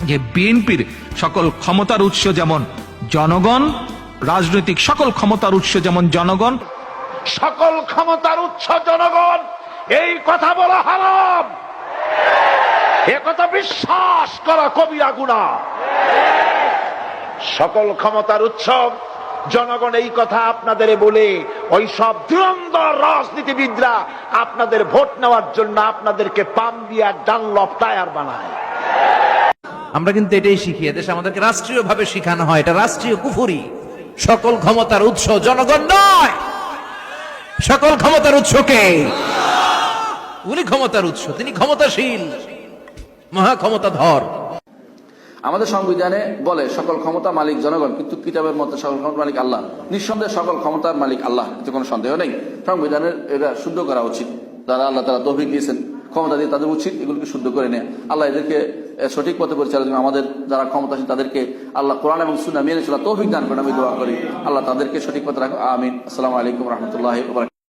যে বিএনপির সকল ক্ষমতার উৎস যেমন জনগণ, রাজনৈতিক সকল ক্ষমতার উৎস যেমন জনগণ, সকল ক্ষমতার উৎস জনগণ, এই কথা বলা হারাম, এ কথা বিশ্বাস করা কবিরা গুনাহ। সকল ক্ষমতার উৎস জনগণ, এই কথা আপনাদের বলে ওই সব ধুরন্ধর রাজনীতিবিদরা আপনাদের ভোট নেওয়ার জন্য আপনাদেরকে পাম দিয়া ডানলপ টায়ার বানায়। আমরা কিন্তু এটাই শিখি, দেশে আমাদেরকে রাষ্ট্রীয়ভাবে শিখানো হয়, এটা রাষ্ট্রীয় কুফরি। সকল ক্ষমতার উৎস জনগণ নয়, সকল ক্ষমতার উৎস কে? উনি ক্ষমতার উৎস, তিনি ক্ষমতাশীল, মহা ক্ষমতাধর। আমাদের সংবিধানে বলে সকল ক্ষমতা মালিক জনগণ, কিন্তু কিতাবের মধ্যে সকল ক্ষমতার মালিক আল্লাহ। নিঃসন্দেহে সকল ক্ষমতার মালিক আল্লাহ, এতে কোনো সন্দেহ নেই। সংবিধানের এটা শুদ্ধ করা উচিত। যারা আল্লাহ তাআলা তৌফিক দিয়েছেন ক্ষমতা দিয়ে, তাদের উচিত এগুলোকে শুদ্ধ করে নেয়। আল্লাহ এদেরকে সঠিক পথে পরিচালনা, আমাদের যারা ক্ষমতাশীল তাদেরকে আল্লাহ কোরআন এবং সুন্নাহ মেনে চলা তৌফিক দান করেন। আমি দোয়া করি আল্লাহ তাদেরকে সঠিক পথে রাখো, আমিন। আসসালামু আলাইকুম রহমতুল্লাহি ওয়া বারাকাতুহু।